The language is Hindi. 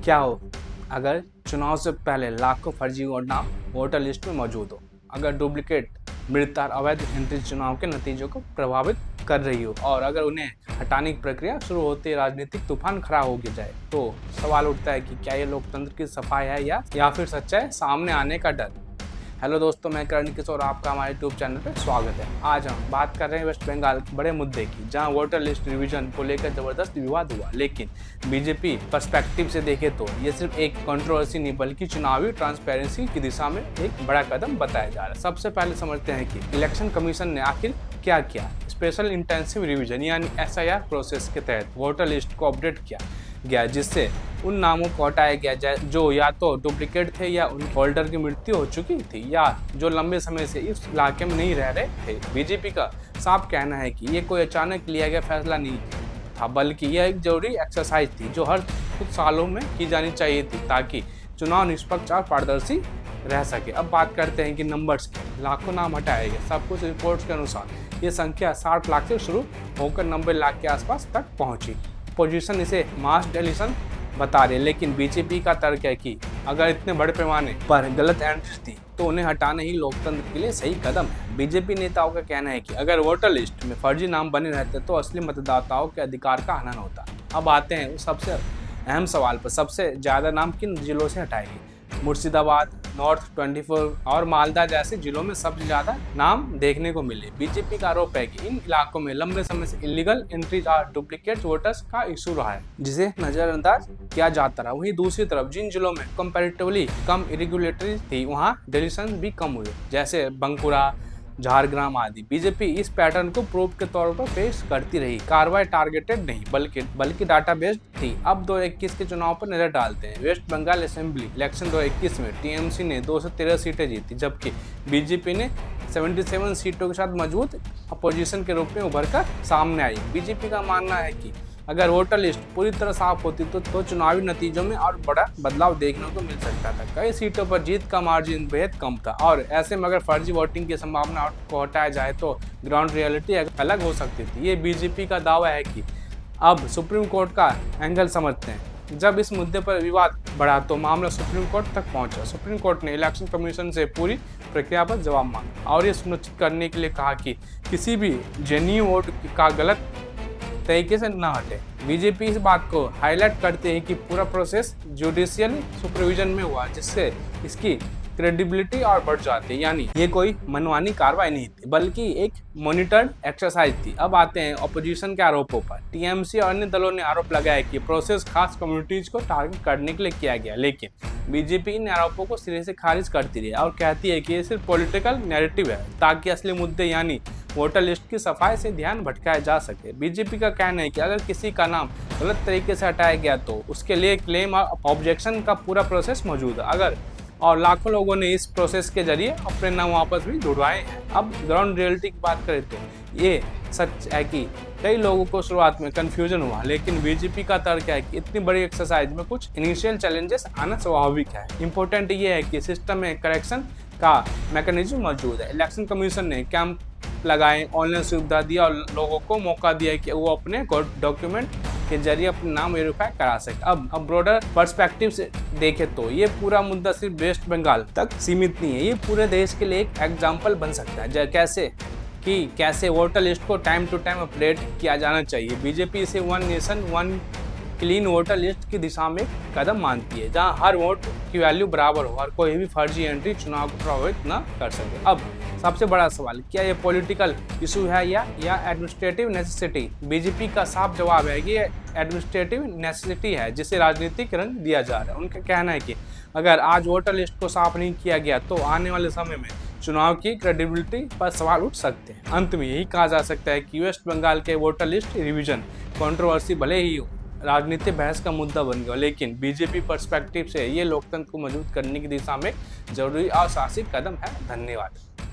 क्या हो अगर चुनाव से पहले लाखों फर्जी नाम वोटर लिस्ट में मौजूद हो, अगर डुप्लीकेट मृत और अवैध एंट्री चुनाव के नतीजों को प्रभावित कर रही हो और अगर उन्हें हटाने की प्रक्रिया शुरू होते राजनीतिक तूफान खड़ा हो जाए, तो सवाल उठता है कि क्या ये लोकतंत्र की सफाई है या फिर सच्चाई सामने आने का डर। हेलो दोस्तों, मैं करण किशोर, आपका हमारे यूट्यूब चैनल पर स्वागत है। आज हम बात कर रहे हैं वेस्ट बंगाल के बड़े मुद्दे की, जहां वोटर लिस्ट रिवीजन को लेकर जबरदस्त विवाद हुआ, लेकिन बीजेपी पर्सपेक्टिव से देखें तो ये सिर्फ एक कंट्रोवर्सी नहीं बल्कि चुनावी ट्रांसपेरेंसी की दिशा में एक बड़ा कदम बताया जा रहा है। सबसे पहले समझते हैं कि इलेक्शन कमीशन ने आखिर क्या किया। स्पेशल इंटेंसिव रिवीजन यानी SIR प्रोसेस के तहत वोटर लिस्ट को अपडेट किया गया, जिससे उन नामों को हटाया गया जो या तो डुप्लीकेट थे या उन होल्डर की मृत्यु हो चुकी थी या जो लंबे समय से इस इलाके में नहीं रह रहे थे। बीजेपी का साफ कहना है कि ये कोई अचानक लिया गया फैसला नहीं था, बल्कि यह एक जरूरी एक्सरसाइज थी जो हर कुछ सालों में की जानी चाहिए थी, ताकि चुनाव निष्पक्ष और पारदर्शी रह सके। अब बात करते हैं कि नंबर्स के। लाखों नाम हटाए गए। सब कुछ रिपोर्ट्स के अनुसार ये संख्या 60 लाख से शुरू होकर 90 लाख के आसपास तक पहुंची। पोजीशन इसे मास डिलीशन बता रहे, लेकिन बीजेपी का तर्क है कि अगर इतने बड़े पैमाने पर गलत एंट्रीज थी तो उन्हें हटाना ही लोकतंत्र के लिए सही कदम है। बीजेपी नेताओं का कहना है कि अगर वोटर लिस्ट में फर्जी नाम बने रहते तो असली मतदाताओं के अधिकार का हनन होता। अब आते हैं उस सबसे अहम सवाल पर, सबसे ज़्यादा नाम किन जिलों से हटाएंगे। मुर्शिदाबाद, नॉर्थ 24 और मालदा जैसे जिलों में सबसे ज़्यादा नाम देखने को मिले। बीजेपी का आरोप है कि इन इलाकों में लंबे समय से इलीगल एंट्रीज और डुप्लीकेट वोटर्स का इशू रहा है, जिसे नज़रअंदाज किया जाता रहा। वहीं दूसरी तरफ जिन जिलों में कंपैरेटिवली कम इरेगुलेटरी थी, वहाँ डिलीशन भी कम हुए, जैसे बंकुरा, झारग्राम आदि। बीजेपी इस पैटर्न को प्रूफ के तौर पर पेश करती रही। कार्रवाई टारगेटेड नहीं बल्कि डाटा बेस्ड थी। अब 2021 के चुनाव पर नजर डालते हैं। वेस्ट बंगाल असेंबली इलेक्शन 2021 में टीएमसी ने 213 सीटें जीती, जबकि बीजेपी ने 77 सीटों के साथ मजबूत अपोजिशन के रूप में उभर कर सामने आई। बीजेपी का मानना है कि अगर वोटर लिस्ट पूरी तरह साफ होती तो चुनावी नतीजों में और बड़ा बदलाव देखने को मिल सकता था। कई सीटों पर जीत का मार्जिन बेहद कम था और ऐसे में अगर फर्जी वोटिंग की संभावना को हटाया जाए तो ग्राउंड रियलिटी अलग हो सकती थी। ये बीजेपी का दावा है कि अब सुप्रीम कोर्ट का एंगल समझते हैं। जब इस मुद्दे पर विवाद बढ़ा तो मामला सुप्रीम कोर्ट तक पहुंचा। सुप्रीम कोर्ट ने इलेक्शन कमीशन से पूरी प्रक्रिया पर जवाब मांगा और ये सुनिश्चित करने के लिए कहा कि किसी भी जेन्युइन वोट का गलत तरीके से न हटे। बीजेपी इस बात को हाईलाइट करते हैं कि पूरा प्रोसेस जुडिशियल सुपरविजन में हुआ, जिससे इसकी क्रेडिबिलिटी और बढ़ जाती है। यानी ये कोई मनमानी कार्रवाई नहीं थी बल्कि एक मॉनिटर्ड एक्सरसाइज थी। अब आते हैं ऑपोजिशन के आरोपों पर। टीएमसी और अन्य दलों ने आरोप लगाया कि प्रोसेस खास कम्युनिटीज को टारगेट करने के लिए किया गया, लेकिन बीजेपी इन आरोपों को सिरे से खारिज करती रही और कहती है कि ये सिर्फ पॉलिटिकल नैरेटिव है, ताकि असली मुद्दे यानी वोटर लिस्ट की सफाई से ध्यान भटकाया जा सके। बीजेपी का कहना है कि अगर किसी का नाम गलत तरीके से हटाया गया तो उसके लिए क्लेम और ऑब्जेक्शन का पूरा प्रोसेस मौजूद है, और लाखों लोगों ने इस प्रोसेस के जरिए अपने नाम वापस भी जुड़वाए हैं। अब ग्राउंड रियलिटी की बात करें तो ये सच है कि कई लोगों को शुरुआत में कंफ्यूजन हुआ, लेकिन बीजेपी का तर्क है कि इतनी बड़ी एक्सरसाइज में कुछ इनिशियल चैलेंजेस आना स्वाभाविक है। इंपॉर्टेंट ये है कि सिस्टम में करेक्शन का मैकेनिज्म मौजूद है। इलेक्शन कमीशन ने कैंप लगाए, ऑनलाइन सुविधा दिया और लोगों को मौका दिया कि वो अपने डॉक्यूमेंट के जरिए अपने नाम वेरीफाई करा सके। अब ब्रॉडर पर्सपेक्टिव से देखें तो ये पूरा मुद्दा सिर्फ वेस्ट बंगाल तक सीमित नहीं है। ये पूरे देश के लिए एक एग्जाम्पल बन सकता है कैसे वोटर लिस्ट को टाइम टू टाइम अपडेट किया जाना चाहिए। बीजेपी इसे one nation one clean voter list की दिशा में कदम मानती है, जहां हर वोट की वैल्यू बराबर हो और कोई भी फर्जी एंट्री चुनाव को प्रभावित न कर सके। अब सबसे बड़ा सवाल, क्या ये पॉलिटिकल इशू है या एडमिनिस्ट्रेटिव नेसेसिटी। बीजेपी का साफ जवाब है कि ये एडमिनिस्ट्रेटिव नेसेसिटी है, जिसे राजनीतिक रंग दिया जा रहा है। उनका कहना है कि अगर आज वोटर लिस्ट को साफ नहीं किया गया तो आने वाले समय में चुनाव की क्रेडिबिलिटी पर सवाल उठ सकते हैं। अंत में यही कहा जा सकता है कि वेस्ट बंगाल के वोटर लिस्ट रिवीजन कंट्रोवर्सी भले ही हो, राजनीतिक बहस का मुद्दा बन गया, लेकिन बीजेपी पर्सपेक्टिव से ये लोकतंत्र को मजबूत करने की दिशा में जरूरी और साहसिक कदम है। धन्यवाद।